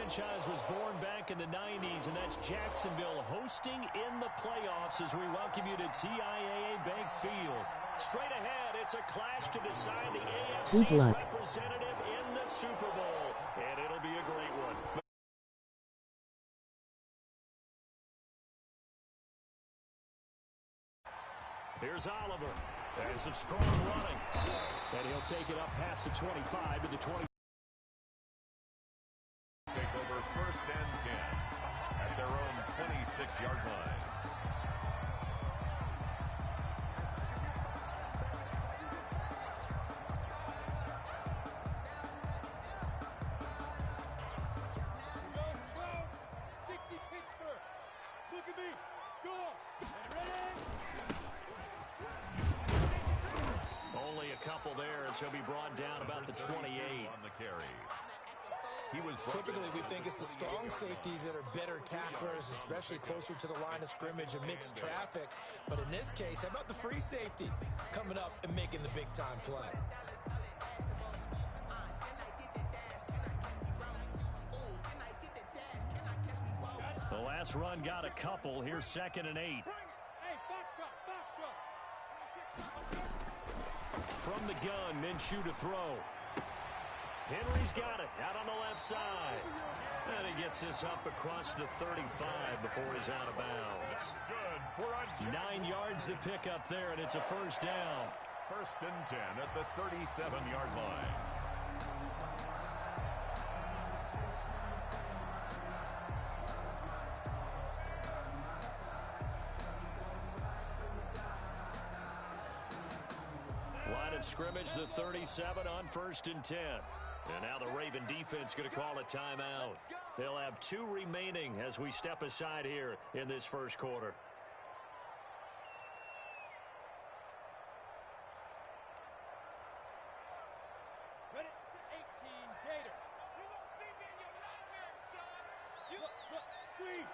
franchise was born back in the 90s, and that's Jacksonville hosting in the playoffs as we welcome you to TIAA Bank Field. Straight ahead, it's a clash to decide the AFC's representative in the Super Bowl, and it'll be a great one. Here's Oliver. And some strong running. And he'll take it up past the 25 to the 20. Take over 1st and 10 at their own 26-yard line. Look at me. Score. Ready? Only a couple there as he'll be brought down about the 28. On the carry. Typically, we think it's the strong safeties that are better tacklers, especially closer to the line of scrimmage amidst traffic. But in this case, how about the free safety coming up and making the big-time play? The last run got a couple. Here's 2nd and 8. Hey, foxtrot. From the gun, Minshew to throw. Henry's got it out on the left side. And he gets this up across the 35 before he's out of bounds. 9 yards to pick up there, and it's a first down. 1st and 10 at the 37-yard line. Line of scrimmage, the 37 on 1st and 10. And now the Raven defense going to call a timeout. They'll have 2 remaining as we step aside here in this first quarter. Ready? 18, Gator. You won't see me in your nightmare, son. Look, squeeze.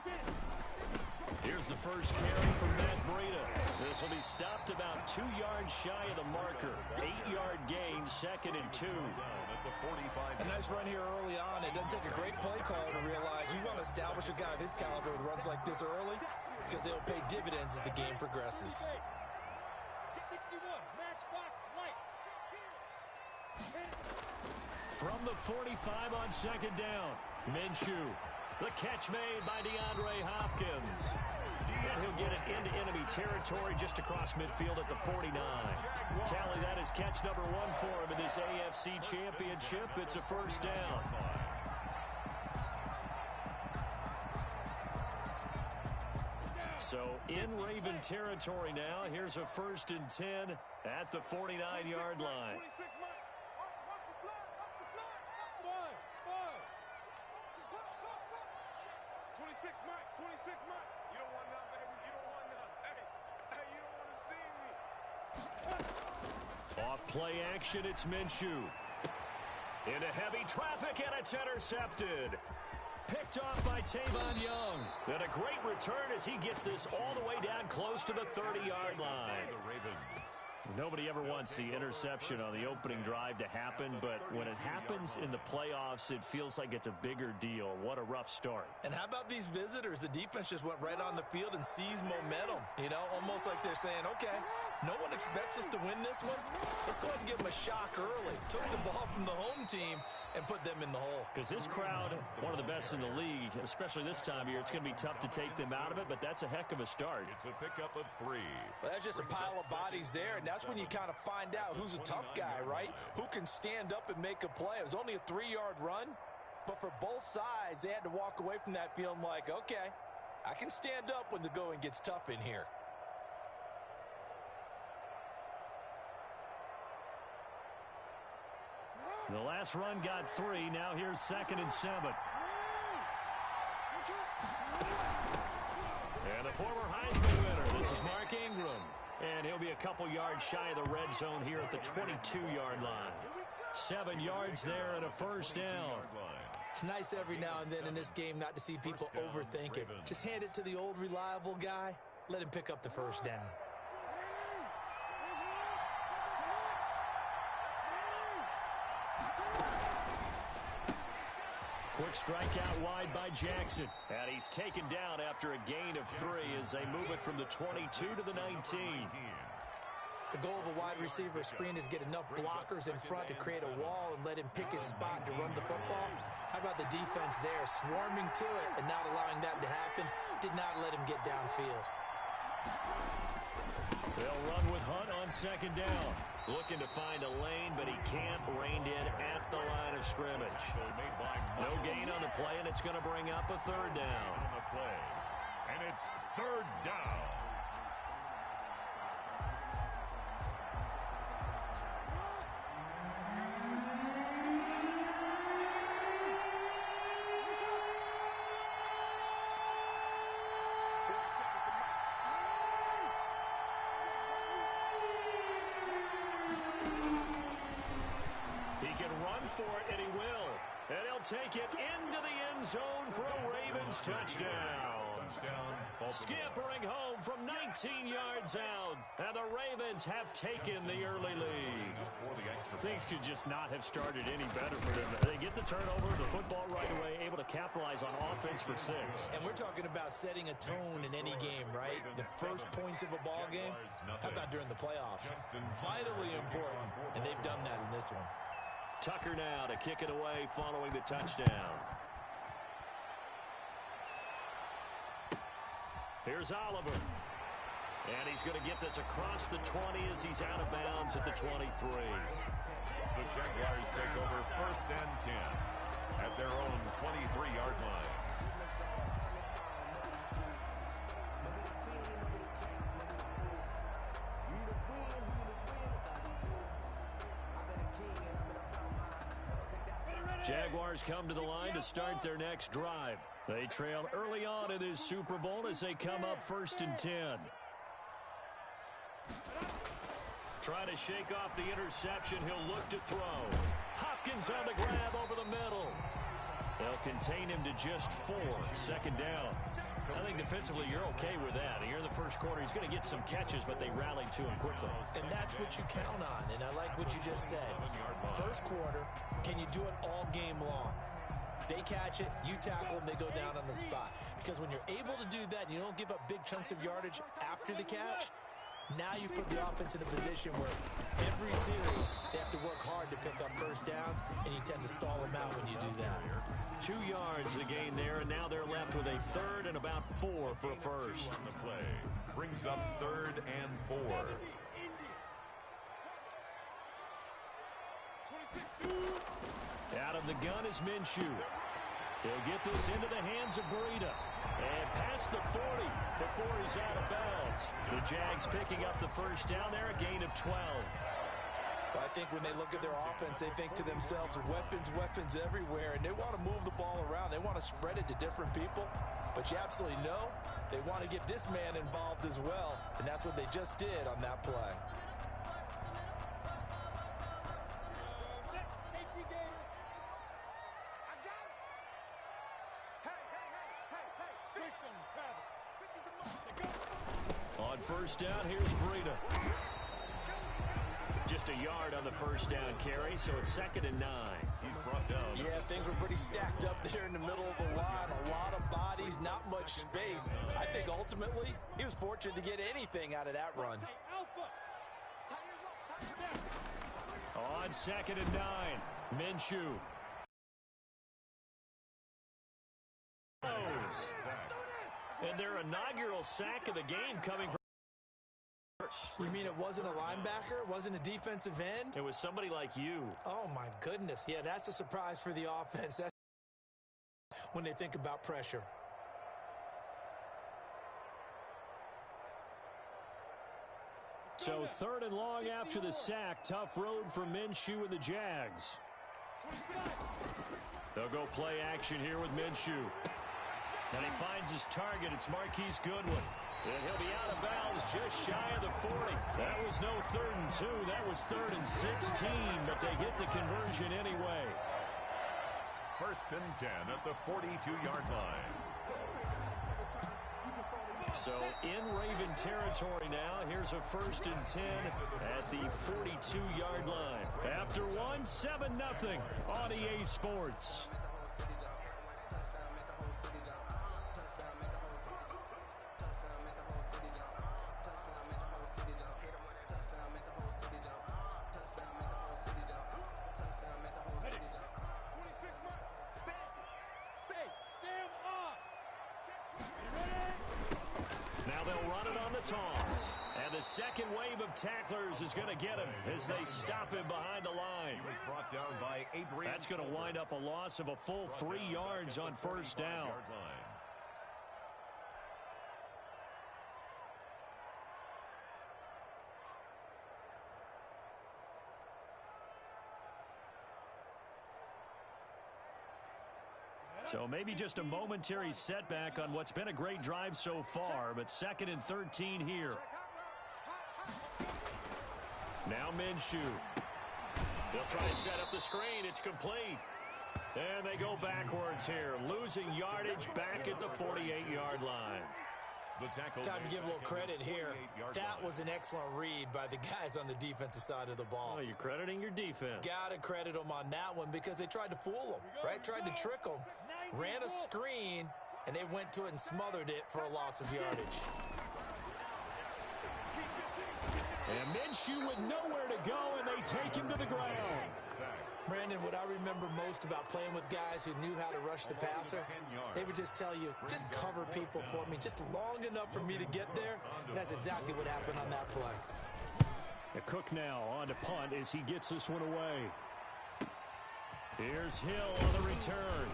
Spin it. Here's the first carry from Matt Breida. This will be stopped about 2 yards shy of the marker. 8-yard gain, 2nd and 2. A nice run here early on. It doesn't take a great play caller to realize you want to establish a guy of his caliber with runs like this early because they'll pay dividends as the game progresses. 61, matchbox lights. From the 45 on 2nd down, Minshew. The catch made by DeAndre Hopkins. And he'll get it into enemy territory just across midfield at the 49. Tally that is catch number 1 for him in this AFC Championship. It's a first down. So in Raven territory now. Here's a 1st and 10 at the 49-yard line. Off play action, it's Minshew. Into heavy traffic, and it's intercepted. Picked off by Tavon Young. And a great return as he gets this all the way down close to the 30-yard line. Nobody ever wants the interception on the opening drive to happen, but when it happens in the playoffs, it feels like it's a bigger deal. What a rough start. And how about these visitors? The defense just went right on the field and seized momentum. You know, almost like they're saying, okay, no one expects us to win this one. Let's go ahead and give them a shock early. Took the ball from the home team and put them in the hole. Because this crowd, one of the best in the league, especially this time of year, it's going to be tough to take them out of it, but that's a heck of a start. It's a pickup of 3. Well, that's just a pile of bodies there, and that's when you kind of find out who's a tough guy, right? Who can stand up and make a play. It was only a 3-yard run, but for both sides, they had to walk away from that feeling like, okay, I can stand up when the going gets tough in here. The last run got 3. Now here's 2nd and 7. And the former Heisman winner, this is Mark Ingram. And he'll be a couple yards shy of the red zone here at the 22-yard line. 7 yards there and a first down. It's nice every now and then in this game not to see people overthink it. Just hand it to the old reliable guy. Let him pick up the first down. Quick strikeout wide by Jackson. And he's taken down after a gain of 3 as they move it from the 22 to the 19. The goal of a wide receiver screen is get enough blockers in front to create a wall and let him pick his spot to run the football. How about the defense there, swarming to it and not allowing that to happen? Did not let him get downfield. They'll run with Hunt on second down. Looking to find a lane, but he can't. Reined in at the line of scrimmage. No gain on the play, and it's going to bring up a third down. And it's third down. For it, and he will. And he'll take it into the end zone for a Ravens touchdown. Scampering home from 19 yards out. And the Ravens have taken the early lead. Things could just not have started any better for them. They get the turnover, the football right away, able to capitalize on offense for 6. And we're talking about setting a tone in any game, right? The first points of a ball game. How about during the playoffs? Vitally important, and they've done that in this one. Tucker now to kick it away following the touchdown. Here's Oliver. And he's going to get this across the 20 as he's out of bounds at the 23. The Jaguars take over first and 10 at their own 23-yard line. Jaguars come to the line to start their next drive. They trail early on in this Super Bowl as they come up first and 10. Trying to shake off the interception. He'll look to throw. Hopkins on the grab over the middle. They'll contain him to just 4. Second down. I think defensively you're okay with that. Here in the first quarter, he's going to get some catches, but they rallied to him quickly. And that's what you count on, and I like what you just said. First quarter, can you do it all game long? They catch it, you tackle them, they go down on the spot. Because when you're able to do that, you don't give up big chunks of yardage after the catch, now you put the offense in a position where every series they have to work hard to pick up first downs, and you tend to stall them out when you do that. 2 yards the gain there, and now they're left with a third and about 4 for a first. On the play brings up third and 4. Out of the gun is Minshew. He'll get this into the hands of Breida. And past the 40 before he's out of bounds. The Jags picking up the first down there, a gain of 12. Well, I think when they look at their offense, they think to themselves, weapons everywhere, and they want to move the ball around. They want to spread it to different people. But you absolutely know they want to get this man involved as well, and that's what they just did on that play. On first down, here's Breida. Just a yard on the first down carry, so it's 2nd and 9. He's brought down. Yeah, things were pretty stacked up there in the middle of the line. A lot of bodies, not much space. I think ultimately he was fortunate to get anything out of that run. On 2nd and 9, Minshew. And their inaugural sack of the game coming from... You mean it wasn't a linebacker? It wasn't a defensive end? It was somebody like you. Oh, my goodness. Yeah, that's a surprise for the offense. That's when they think about pressure. So 3rd and long after the sack. Tough road for Minshew and the Jags. They'll go play action here with Minshew. And he finds his target. It's Marquise Goodwin. And he'll be out of bounds just shy of the 40. That was no 3rd and 2. That was 3rd and 16, but they get the conversion anyway. 1st and 10 at the 42-yard line. So in Raven territory now. Here's a 1st and 10 at the 42-yard line. After one, 7-0 on EA Sports. they'll run it on the toss. And the second wave of tacklers is going to get him as they stop him behind the line. He was brought down by Adrian. That's going to wind up a loss of a full 3 yards on first down. So maybe just a momentary setback on what's been a great drive so far, but 2nd and 13 here. Now Minshew. They'll try to set up the screen. It's complete. And they go backwards here, losing yardage back at the 48-yard line. Time to give a little credit here. That was an excellent read by the guys on the defensive side of the ball. Oh, you're crediting your defense. Got to credit them on that one because they tried to fool them, right? Tried to trick them. Ran a screen, and they went to it and smothered it for a loss of yardage. And Minshew with nowhere to go, and they take him to the ground. Brandon, what I remember most about playing with guys who knew how to rush the passer, they would just tell you, just cover people for me, just long enough for me to get there. And that's exactly what happened on that play. The Cook now on to punt as he gets this one away. Here's Hill on the return.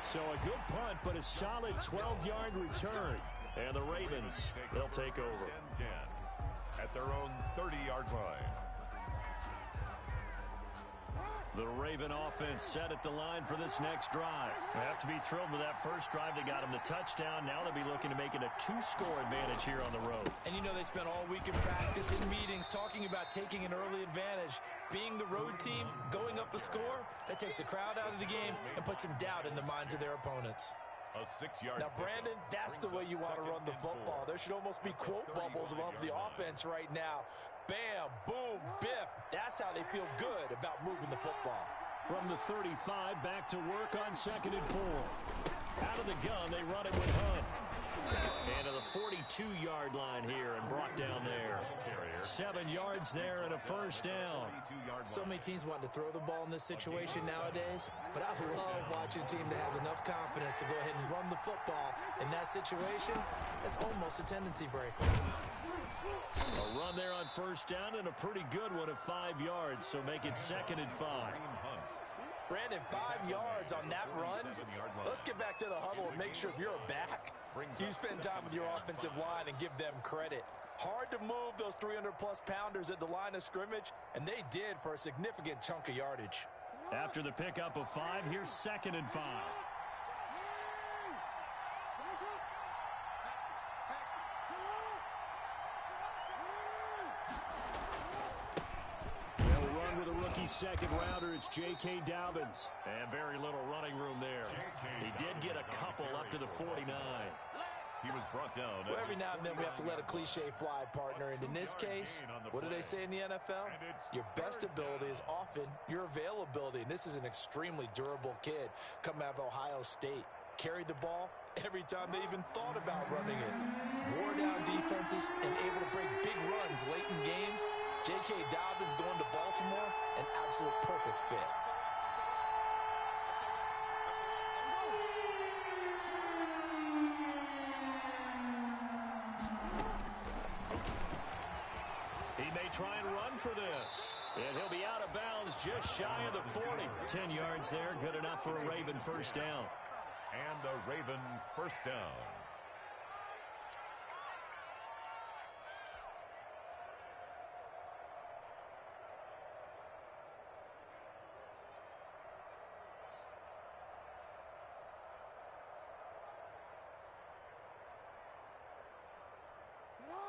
So a good punt, but a solid 12-yard return. And the Ravens, they'll take over. 10 at their own 30-yard line. The Raven offense set at the line for this next drive. They have to be thrilled with that first drive that got them the touchdown. Now they'll be looking to make it a 2-score advantage here on the road. And you know they spent all week in practice, in meetings, talking about taking an early advantage. Being the road team, going up a score, that takes the crowd out of the game and puts some doubt in the minds of their opponents. A 6-yard. Now, Brandon, that's the way you want to run the football. There should almost be quote bubbles above the offense right now. Bam, boom, biff. That's how they feel good about moving the football. From the 35, back to work on 2nd and 4. Out of the gun, they run it with Hunt. And to the 42-yard line here and brought down there. 7 yards there and a first down. So many teams want to throw the ball in this situation nowadays, but I love watching a team that has enough confidence to go ahead and run the football. In that situation, that's almost a tendency break. A run there on first down and a pretty good one of 5 yards, so make it 2nd and 5. Brandon, 5 yards on that run. Let's get back to the huddle and make sure if you're a back, you spend time with your offensive line and give them credit. Hard to move those 300-plus pounders at the line of scrimmage, and they did for a significant chunk of yardage. After the pickup of 5, here's 2nd and 5. Second rounder, it's J.K. Dobbins. And very little running room there. He did get a couple up to the 49. He was brought down. Well, every now and then we have to let a cliche fly, partner. And in this case, what do they say in the NFL? Your best ability is often your availability. And this is an extremely durable kid coming out of Ohio State. Carried the ball every time they even thought about running it. Wore down defenses and able to break big runs late in games. J.K. Dobbins going to Baltimore, an absolute perfect fit. He may try and run for this. And he'll be out of bounds just shy of the 40. 10 yards there, good enough for a Raven first down. And a Raven first down.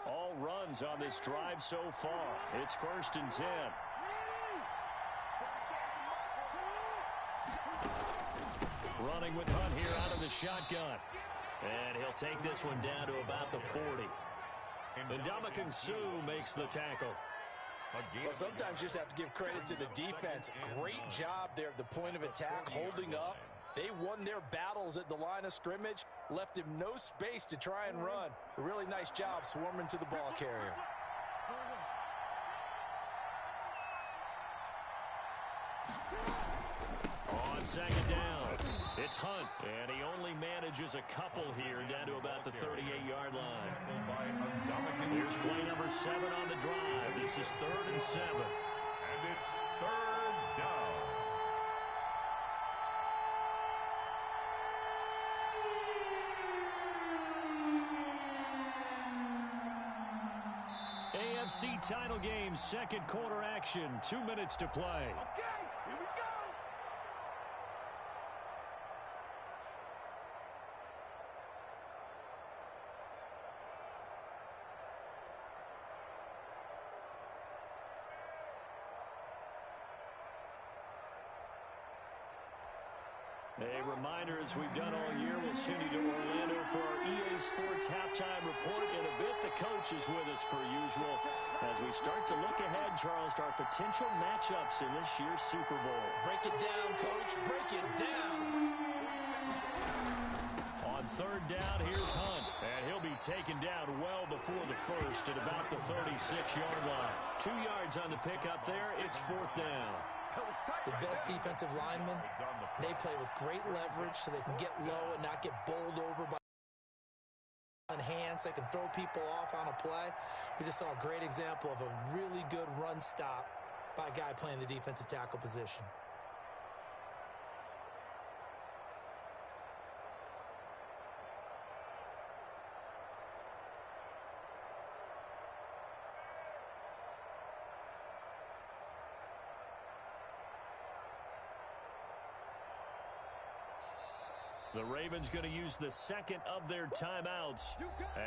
All runs on this drive so far. It's 1st and 10. Running with Hunt here out of the shotgun. And he'll take this one down to about the 40. And Ndamukong Suh makes the tackle. Well, sometimes you just have to give credit to the defense. Great job there at the point of attack, holding up. They won their battles at the line of scrimmage, left him no space to try and run. A really nice job swarming to the ball carrier. On second down, it's Hunt, and he only manages a couple here down to about the 38-yard line. Here's play number 7 on the drive. This is 3rd and 7. And it's 3rd down. AFC title game, second quarter action, 2 minutes to play. Okay, here we go. A reminder, as we've done all year, we'll send you to Orlando for our EA Sports halftime report. In a bit, the coach is with us per usual. As we start to look ahead, Charles, to our potential matchups in this year's Super Bowl. Break it down, Coach. Break it down. On 3rd down, here's Hunt. And he'll be taken down well before the first at about the 36-yard line. 2 yards on the pickup there. It's 4th down. The best defensive linemen, they play with great leverage so they can get low and not get bowled over by hands. They can throw people off on a play. We just saw a great example of a really good run stop by a guy playing the defensive tackle position. The Ravens going to use the second of their timeouts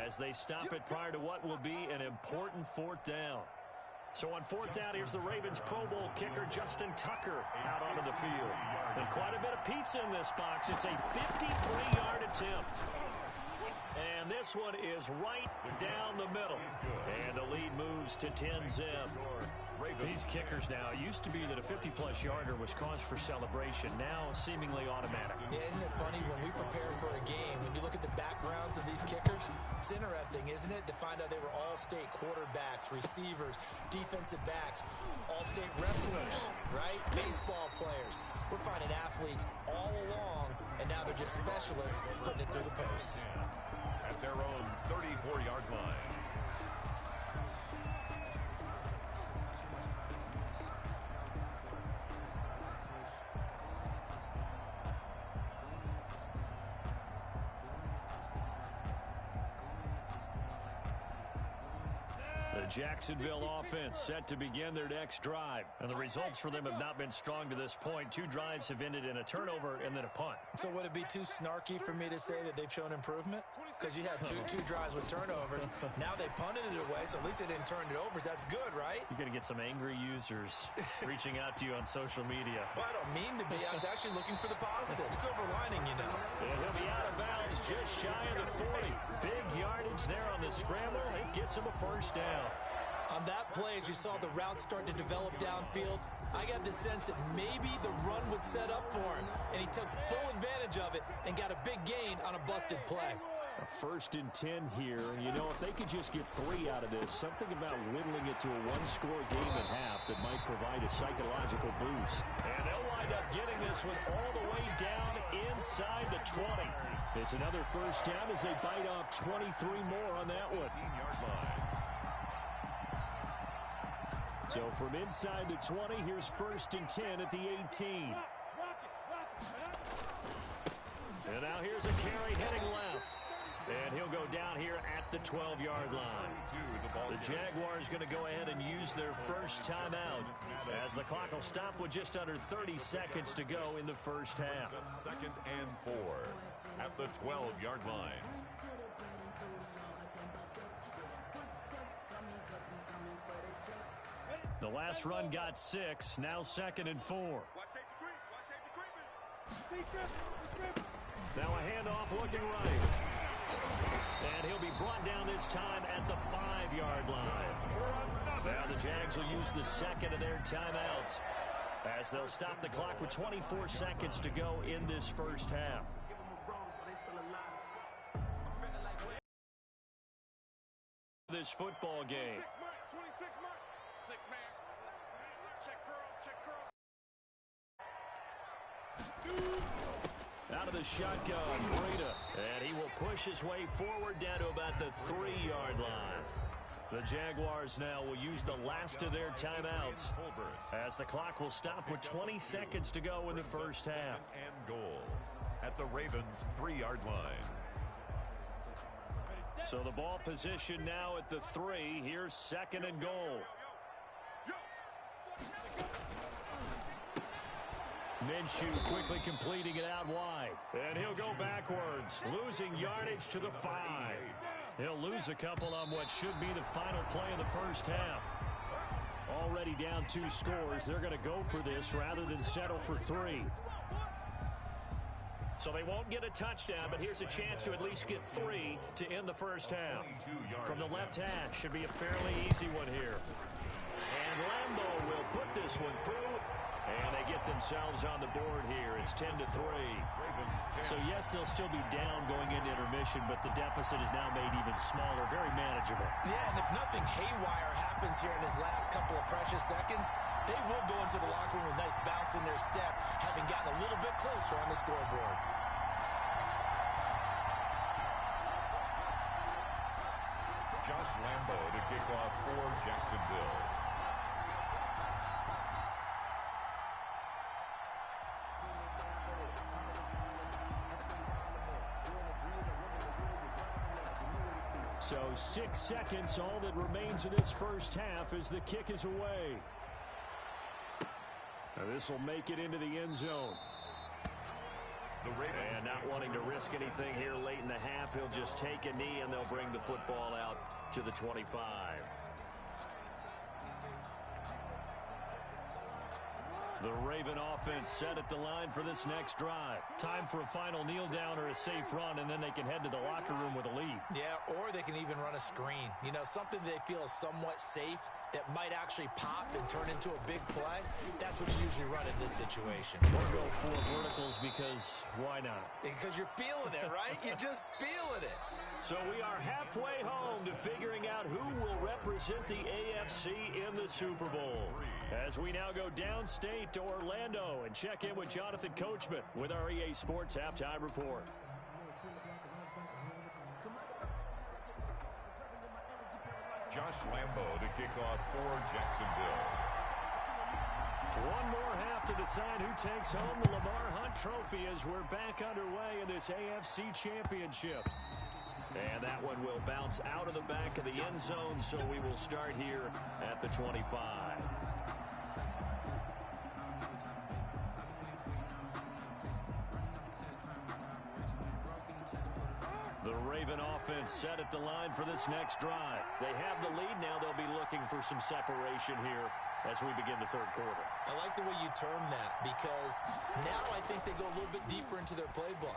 as they stop it prior to what will be an important 4th down. So on 4th down, here's the Ravens Pro Bowl kicker Justin Tucker out onto the field. And quite a bit of pizza in this box. It's a 53-yard attempt. And this one is right down the middle. And the lead moves to 10-zip. These kickers now, it used to be that a 50-plus yarder was cause for celebration. Now, seemingly automatic. Yeah, isn't it funny when we prepare for a game, when you look at the backgrounds of these kickers, it's interesting, isn't it, to find out they were all-state quarterbacks, receivers, defensive backs, all-state wrestlers, right? Baseball players. We're finding athletes all along, and now they're just specialists putting it through the posts. At their own 34-yard line. Jacksonville offense set to begin their next drive. And the results for them have not been strong to this point. 2 drives have ended in a turnover and then a punt. So would it be too snarky for me to say that they've shown improvement? Because you had two drives with turnovers. Now they punted it away, so at least they didn't turn it over. That's good, right? You're going to get some angry users reaching out to you on social media. Well, I don't mean to be. I was actually looking for the positive. Silver lining, you know. And he'll be out of bounds just shy of the 40. Big yardage there on the scramble. It gets him a 1st down. On that play, as you saw the route start to develop downfield, I got the sense that maybe the run would set up for him, and he took full advantage of it and got a big gain on a busted play. A 1st and 10 here. You know, if they could just get 3 out of this, something about whittling it to a 1-score game at half that might provide a psychological boost. And they'll wind up getting this one all the way down inside the 20. It's another 1st down as they bite off 23 more on that one. 15-yard line. So from inside the 20, here's 1st and 10 at the 18. And now here's a carry heading left. And he'll go down here at the 12-yard line. The Jaguars going to go ahead and use their first timeout as the clock will stop with just under 30 seconds to go in the first half. 2nd and 4 at the 12-yard line. The last run got 6. Now 2nd and 4. Now a handoff looking right. And he'll be brought down this time at the 5-yard line. Now the Jags will use the second of their timeouts as they'll stop the clock with 24 seconds to go in this first half. This football game. Out of the shotgun, Breida. And he will push his way forward down to about the 3-yard line. The Jaguars now will use the last of their timeouts as the clock will stop with 20 seconds to go in the first half. And goal at the Ravens' 3-yard line. So the ball position now at the 3. Here's 2nd and goal. Minshew quickly completing it out wide. And he'll go backwards, losing yardage to the 5. He'll lose a couple on what should be the final play of the first half. Already down 2 scores. They're going to go for this rather than settle for 3. So they won't get a touchdown, but here's a chance to at least get 3 to end the first half. From the left hash, should be a fairly easy one here. And Lambo will put this one through. And they get themselves on the board here. It's 10-3. So, yes, they'll still be down going into intermission, but the deficit is now made even smaller, very manageable. Yeah, and if nothing haywire happens here in his last couple of precious seconds, they will go into the locker room with a nice bounce in their step, having gotten a little bit closer on the scoreboard. Josh Lambo to kick off for Jacksonville. So 6 seconds, all that remains of this first half as the kick is away. Now this will make it into the end zone. And not wanting to risk anything here late in the half, he'll just take a knee and they'll bring the football out to the 25. The Raven offense set at the line for this next drive. Time for a final kneel down or a safe run, and then they can head to the locker room with a lead. Yeah, or they can even run a screen. You know, something they feel is somewhat safe that might actually pop and turn into a big play. That's what you usually run in this situation. Or go 4 verticals because why not? Because you're feeling it, right? You're just feeling it. So we are halfway home to figuring out who will represent the AFC in the Super Bowl. As we now go downstate to Orlando and check in with Jonathan Coachman with our EA Sports Halftime Report. Josh Lambo to kick off for Jacksonville. One more half to decide who takes home the Lamar Hunt Trophy as we're back underway in this AFC Championship. And that one will bounce out of the back of the end zone, so we will start here at the 25. The Raven offense set at the line for this next drive. They have the lead now. They'll be looking for some separation here as we begin the third quarter. I like the way you term that because now I think they go a little bit deeper into their playbook.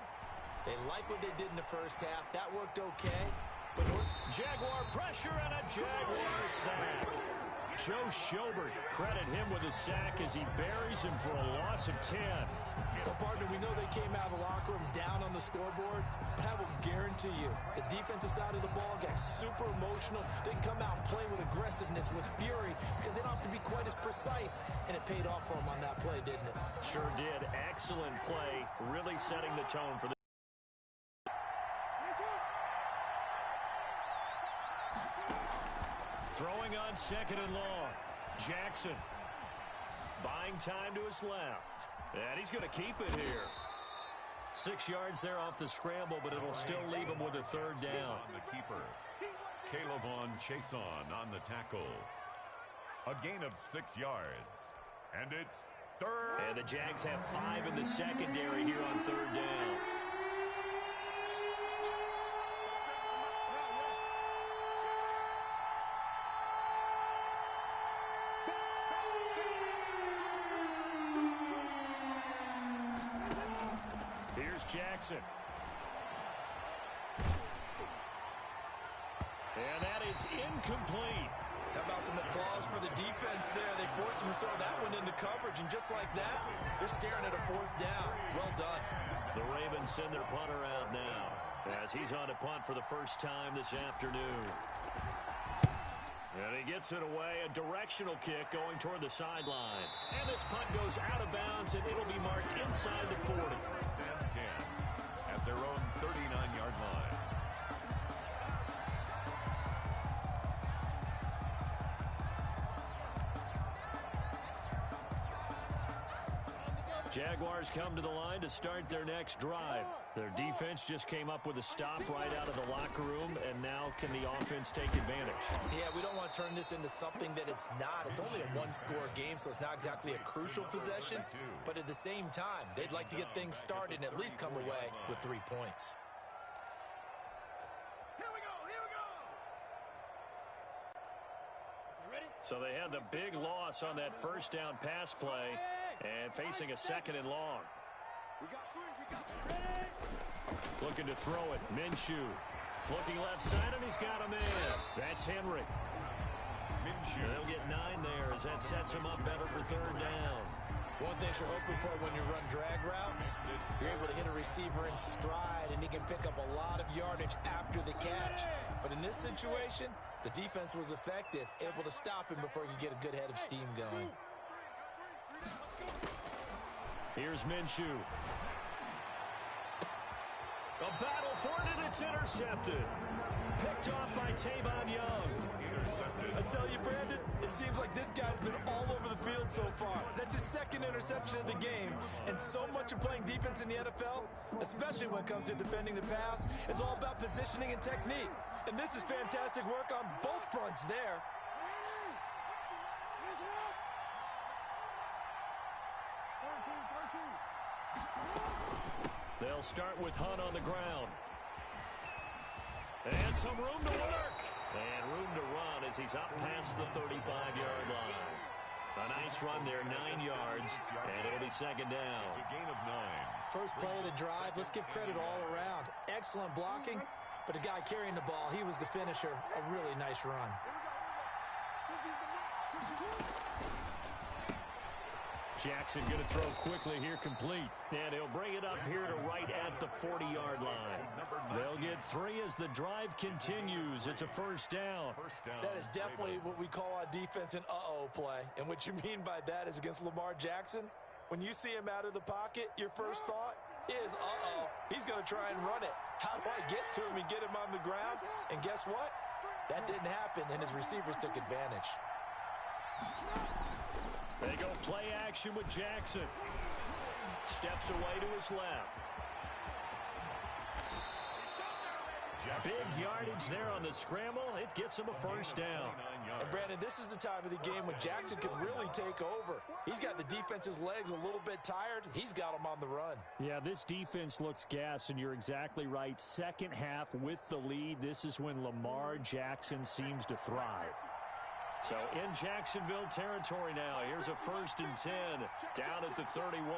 They like what they did in the first half. That worked okay. But Jaguar pressure and a Jaguar sack. Joe Schobert, credit him with a sack as he buries him for a loss of 10. Well, partner, we know they came out of the locker room down on the scoreboard, but I will guarantee you the defensive side of the ball got super emotional. They come out and play with aggressiveness, with fury, because they don't have to be quite as precise, and it paid off for them on that play, didn't it? Sure did. Excellent play, really setting the tone for the throwing on 2nd and long. Jackson buying time to his left. And he's going to keep it here. 6 yards there off the scramble, but it'll still leave him with a 3rd down. On the keeper, Caleb Chason on the tackle. A gain of 6 yards. And it's 3rd. And the Jags have 5 in the secondary here on 3rd down. Jackson. And that is incomplete. How about some applause for the defense there? They forced him to throw that one into coverage, and just like that, they're staring at a 4th down. Well done. The Ravens send their punter out now as he's on to punt for the first time this afternoon. And he gets it away. A directional kick going toward the sideline. And this punt goes out of bounds, and it'll be marked inside the 40. First and 10 at their own 39-yard line. Jaguars come to the line to start their next drive. Their defense just came up with a stop right out of the locker room, and now can the offense take advantage? Yeah, we don't want to turn this into something that it's not. It's only a one-score game, so it's not exactly a crucial possession. But at the same time, they'd like to get things started and at least come away with 3 points. Here we go. You ready? So they had the big loss on that first down pass play and facing a second and long. We got 3. Ready? Looking to throw it. Minshew. Looking left side, and he's got a man. That's Henry. Minshew. They'll get 9 there as that sets him up better for third down. One thing you're hoping for when you run drag routes, you're able to hit a receiver in stride, and he can pick up a lot of yardage after the catch. But in this situation, the defense was effective, able to stop him before he could get a good head of steam going. Here's Minshew. A battle for it, and it's intercepted. Picked off by Tavon Young. I tell you, Brandon, it seems like this guy's been all over the field so far. That's his second interception of the game. And so much of playing defense in the NFL, especially when it comes to defending the pass, is all about positioning and technique. And this is fantastic work on both fronts there. They'll start with Hunt on the ground. And some room to work. And room to run as he's up past the 35-yard line. A nice run there, 9 yards, and it'll be second down. It's a gain of 9. First play of the drive, let's give credit all around. Excellent blocking, but the guy carrying the ball, he was the finisher. A really nice run. Jackson going to throw quickly here, complete. And he'll bring it up here to right at the 40-yard line. They'll get 3 as the drive continues. It's a first down. That is definitely what we call on defense an uh-oh play. And what you mean by that is against Lamar Jackson, when you see him out of the pocket, your first thought is, uh-oh, he's going to try and run it. How do I get to him and get him on the ground? And guess what? That didn't happen, and his receivers took advantage. They go play action with Jackson. Steps away to his left. Big yardage there on the scramble. It gets him a first down. And Brandon, this is the time of the game when Jackson can really take over. He's got the defense's legs a little bit tired. He's got them on the run. Yeah, this defense looks gassed, and you're exactly right. Second half with the lead, this is when Lamar Jackson seems to thrive. So in Jacksonville territory now. Here's a 1st and 10 down at the 31.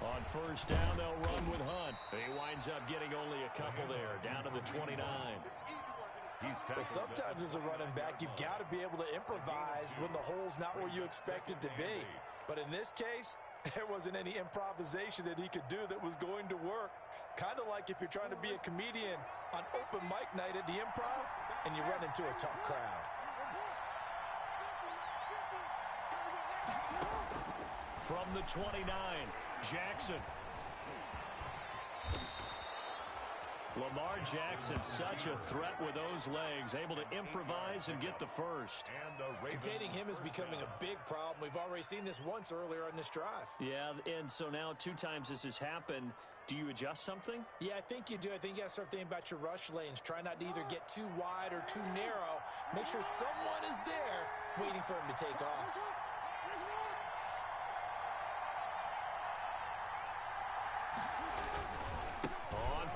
On first down, they'll run with Hunt. He winds up getting only a couple there, down to the 29. Well, sometimes as a running back, you've got to be able to improvise when the hole's not where you expect it to be. But in this case, there wasn't any improvisation that he could do that was going to work. Kind of like if you're trying to be a comedian on open mic night at the Improv and you run into a tough crowd. From the 29, Jackson. Lamar Jackson, such a threat with those legs, able to improvise and get the first. Containing him is becoming a big problem. We've already seen this once earlier on this drive. Yeah, and so now 2 times this has happened. Do you adjust something? Yeah, I think you do. I think you got to start thinking about your rush lanes. Try not to either get too wide or too narrow. Make sure someone is there waiting for him to take off.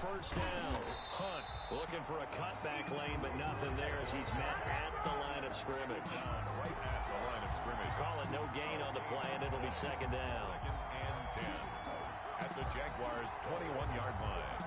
First down, Hunt looking for a cutback lane, but nothing there as he's met at the line of scrimmage. Right at the line of scrimmage. Call it no gain on the play, and it'll be second down. 2nd and 10 at the Jaguars' 21-yard line.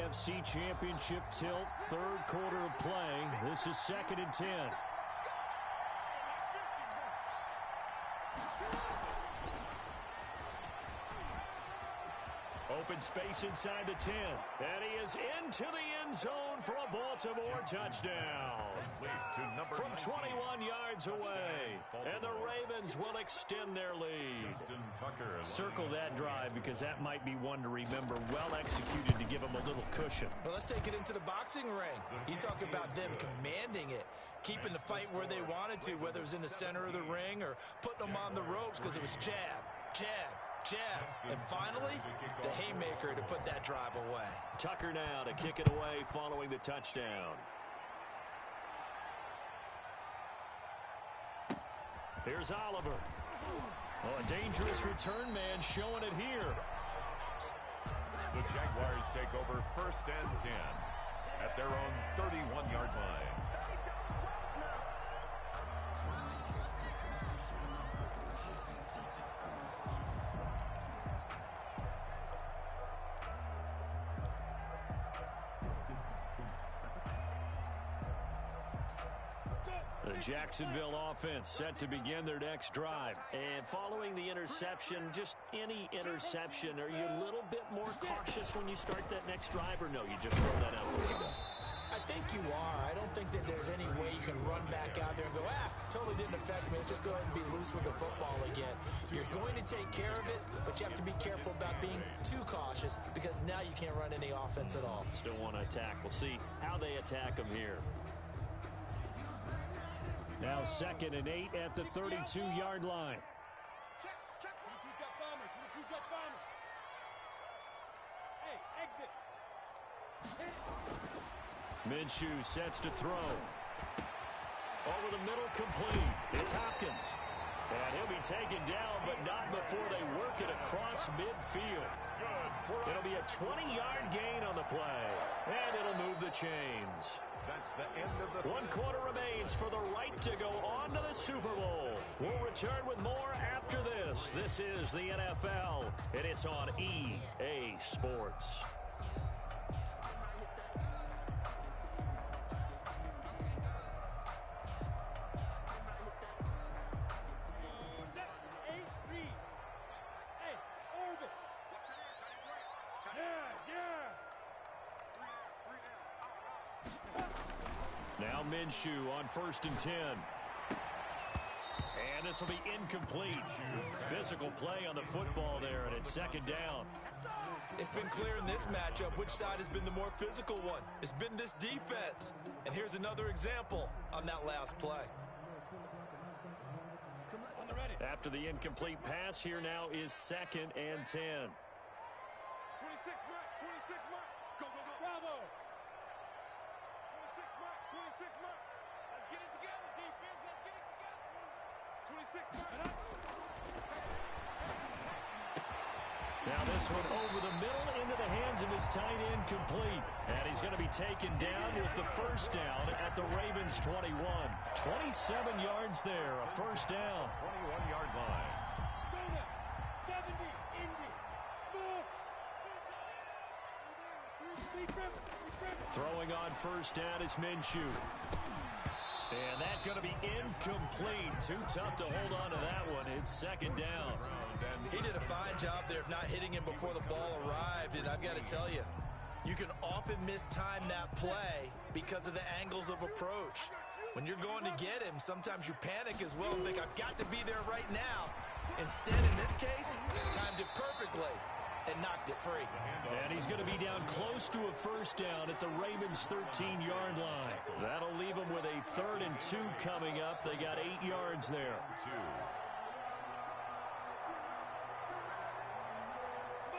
NFC Championship tilt, third quarter of play. This is 2nd and 10. Open space inside the 10. And he is into the end zone for a Baltimore touchdown. From 21 yards away. And the Ravens will extend their lead. Circle that drive because that might be one to remember. Well executed to give them a little cushion. Well, let's take it into the boxing ring. You talk about them commanding it, keeping the fight where they wanted to, whether it was in the center of the ring or putting them on the ropes because it was jab, jab, jab. And finally, the haymaker to put that drive away. Tucker now to kick it away following the touchdown. Here's Oliver. Oh, a dangerous return man showing it here. The Jaguars take over 1st and 10 at their own 31-yard line. The Jacksonville offense set to begin their next drive. And following the interception, just any interception, are you a little bit more cautious when you start that next drive, or no, you just throw that out the window? I think you are. I don't think that there's any way you can run back out there and go, totally didn't affect me. Let's just go ahead and be loose with the football again. You're going to take care of it, but you have to be careful about being too cautious because now you can't run any offense at all. Still want to attack. We'll see how they attack them here. Now 2nd and 8 at the 32-yard line. Minshew sets to throw. Over the middle, complete. It's Hopkins. And he'll be taken down, but not before they work it across midfield. It'll be a 20-yard gain on the play. And it'll move the chains. That's the end of the 1 quarter remains for the right to go on to the Super Bowl. We'll return with more after this. This is the NFL, and it's on EA Sports. Now Minshew on 1st and 10. And this will be incomplete. Physical play on the football there, and it's 2nd down. It's been clear in this matchup which side has been the more physical one. It's been this defense. And here's another example on that last play. After the incomplete pass, here now is 2nd and 10. 26 mark, 26 mark. Go, go, go. Bravo. 26 mark, 26 mark. Let's get it together, defense. Let's get it together. 26 mark. Now this one over the middle into the hands of his tight end, complete. And he's going to be taken down with the 1st down at the Ravens 21. 27 yards there, a 1st down. 21-yard line. Donut, 70, Indy, small. Throwing on 1st down is Minshew. And that's going to be incomplete. Too tough to hold on to that one. It's 2nd down. He did a fine job there of not hitting him before the ball arrived, and I've got to tell you, you can often mistime that play because of the angles of approach. When you're going to get him, sometimes you panic as well and think, I've got to be there right now. Instead, in this case, timed it perfectly and knocked it free. And he's going to be down close to a 1st down at the Ravens' 13-yard line. That'll leave him with a 3rd and 2 coming up. They got 8 yards there.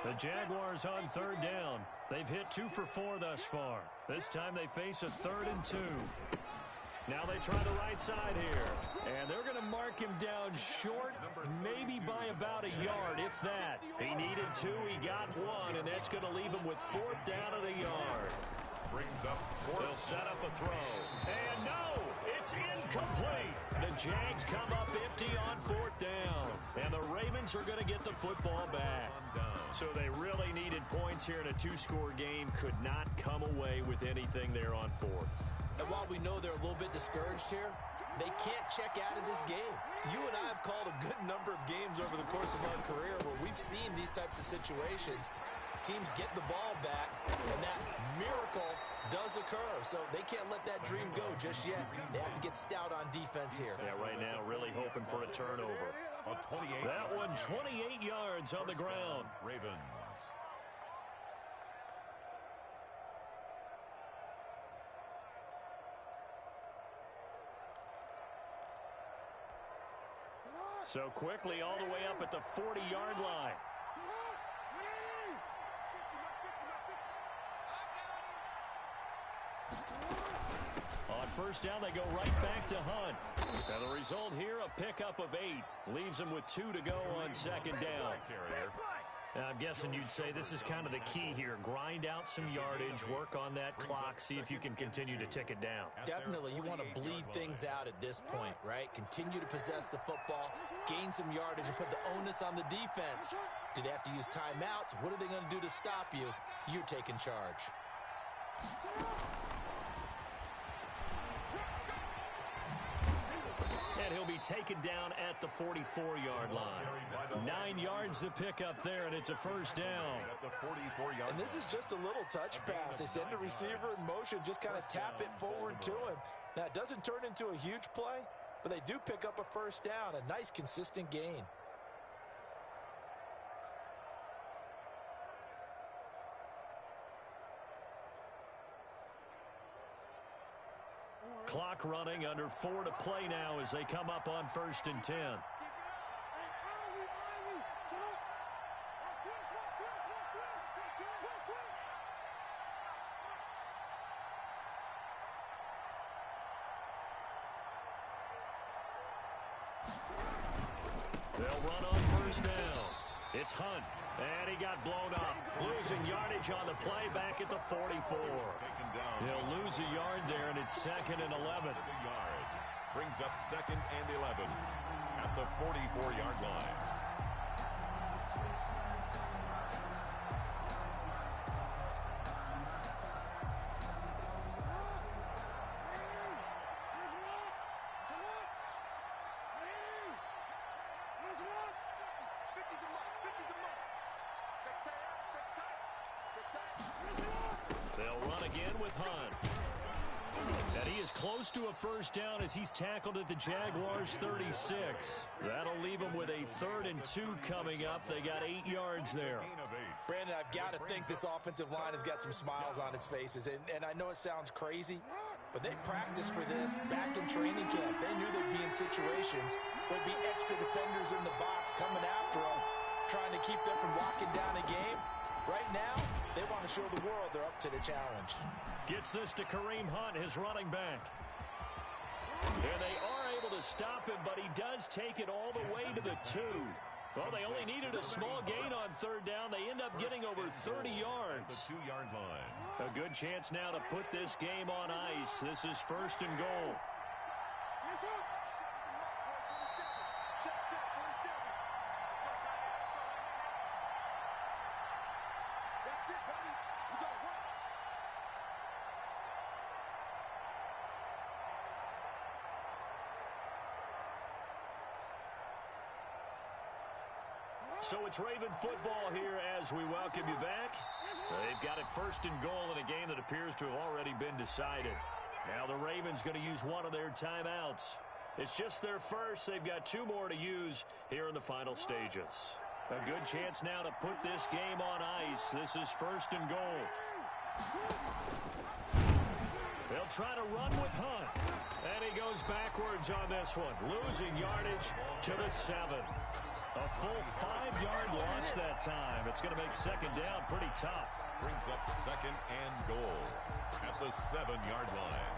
The Jaguars on 3rd down. They've hit 2 for 4 thus far. This time they face a 3rd and 2. Now they try the right side here. And they're going to mark him down short, maybe by about a yard, if that. He needed 2, he got 1, and that's going to leave him with 4th down at a yard. Brings up 4th. They'll set up a throw. And no, it's incomplete. The Jags come up empty on 4th down. And the Ravens are going to get the football back. Down. So they really needed points here in a two-score game. Could not come away with anything there on fourth. And while we know they're a little bit discouraged here, they can't check out of this game. You and I have called a good number of games over the course of our career where we've seen these types of situations. Teams get the ball back, and that miracle does occur. So they can't let that dream go just yet. They have to get stout on defense here. Yeah, right now really hoping for a turnover. That one 28 yards on the ground. Ravens. So quickly all the way up at the 40-yard line. On first down, they go right back to Hunt. And the result here, a pickup of 8. Leaves them with 2 to go on second down. I'm guessing you'd say this is kind of the key here. Grind out some yardage, work on that clock, see if you can continue to tick it down. Definitely, you want to bleed things out at this point, right? Continue to possess the football, gain some yardage, and put the onus on the defense. Do they have to use timeouts? What are they going to do to stop you? You're taking charge. And he'll be taken down at the 44-yard line. 9 yards to pick up there, and it's a first down. And this is just a little touch pass. They send the receiver in motion, just kind of tap it forward to him. Now, it doesn't turn into a huge play, but they do pick up a first down, a nice, consistent gain. Clock running, under 4 to play now as they come up on first and 10. They'll run on first down. It's Hunt, and he got blown up. Losing yardage on the play back at the 44. He'll lose a yard there, and it's second and 11. Brings up second and 11 at the 44-yard line. They'll run again with Hunt. And he is close to a first down as he's tackled at the Jaguars' 36. That'll leave him with a 3rd and 2 coming up. They got 8 yards there. Brandon, I've got to think this offensive line has got some smiles on its faces. And I know it sounds crazy, but they practiced for this back in training camp. They knew they'd be in situations where there'd be extra defenders in the box coming after them, trying to keep them from locking down a game. Right now, they want to show the world they're up to the challenge. Gets this to Kareem Hunt, his running back. And they are able to stop him, but he does take it all the way to the 2. Well, they only needed a small gain on third down. They end up getting over 30 yards. The 2-yard line. A good chance now to put this game on ice. This is first and goal. So it's Raven football here as we welcome you back. They've got it first and goal in a game that appears to have already been decided. Now the Ravens going to use one of their timeouts. It's just their first. They've got 2 more to use here in the final stages. A good chance now to put this game on ice. This is first and goal. They'll try to run with Hunt. And he goes backwards on this one, losing yardage to the 7. A full 5-yard loss that time. It's going to make second down pretty tough. Brings up second and goal at the 7-yard line.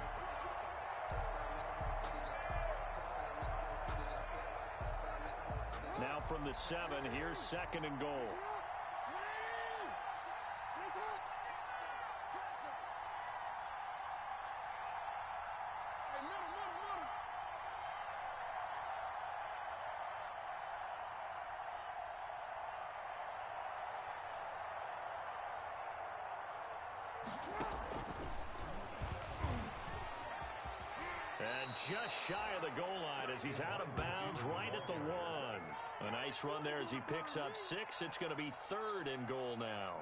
Now from the 7, here's second and goal. And just shy of the goal line as he's out of bounds right at the 1. A nice run there as he picks up 6. It's going to be 3rd and goal now.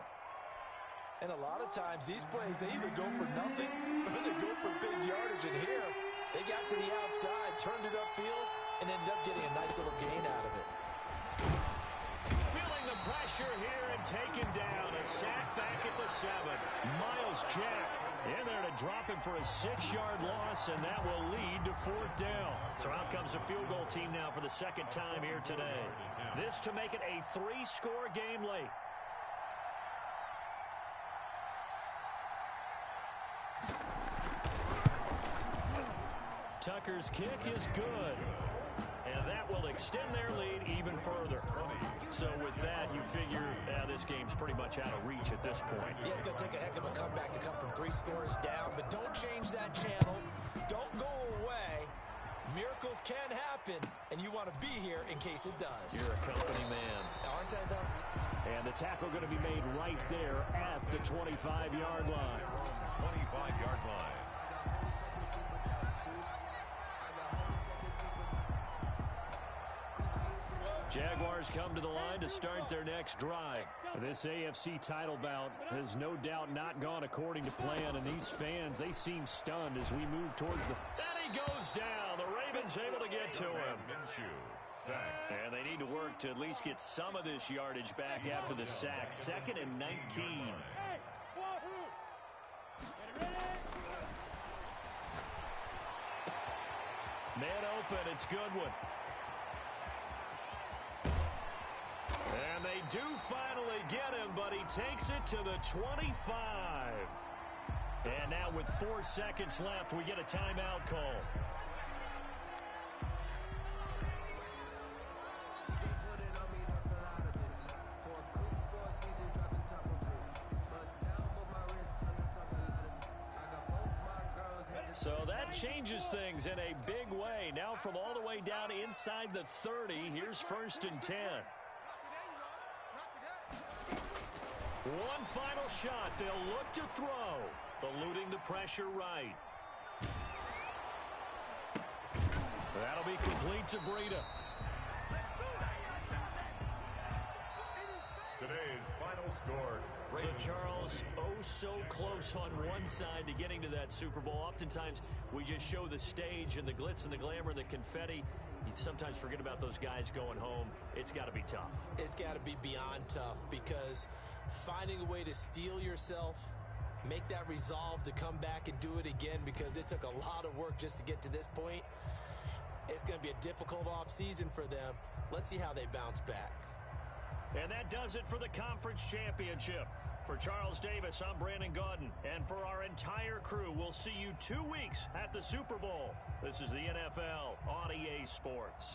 And a lot of times these plays, they either go for nothing or they go for big yardage. And here, they got to the outside, turned it upfield, and ended up getting a nice little gain out of it. Feeling the pressure here and taken down. A sack back at the 7. Miles Jack in there to drop him for a 6-yard loss, and that will lead to 4th down. So out comes the field goal team now for the 2nd time here today. This to make it a 3-score game late. Tucker's kick is good. And that will extend their lead even further. So with that, you figure this game's pretty much out of reach at this point. Yeah, it's going to take a heck of a comeback to come from 3 scores down. But don't change that channel. Don't go away. Miracles can happen, and you want to be here in case it does. You're a company man. Aren't I, though? And the tackle going to be made right there at the 25-yard line. 25-yard line. Jaguars come to the line to start their next drive. This AFC title bout has no doubt not gone according to plan, and these fans, they seem stunned as we move towards the... And he goes down. The Ravens able to get to him. And they need to work to at least get some of this yardage back after the sack. 2nd and 19. Man open, it's Goodwin. And they do finally get him, but he takes it to the 25. And now with 4 seconds left, we get a timeout call. So that changes things in a big way. Now from all the way down inside the 30, here's 1st and 10. One final shot. They'll look to throw. Eluding the pressure right. That'll be complete to Breida. Today's final score. So, Charles, oh so close on one side to getting to that Super Bowl. Oftentimes, we just show the stage and the glitz and the glamour and the confetti. You sometimes forget about those guys going home. It's got to be tough. It's got to be beyond tough because finding a way to steel yourself, make that resolve to come back and do it again because it took a lot of work just to get to this point. It's going to be a difficult offseason for them. Let's see how they bounce back. And that does it for the conference championship. For Charles Davis, I'm Brandon Gaudin. And for our entire crew, we'll see you 2 weeks at the Super Bowl. This is the NFL on EA Sports.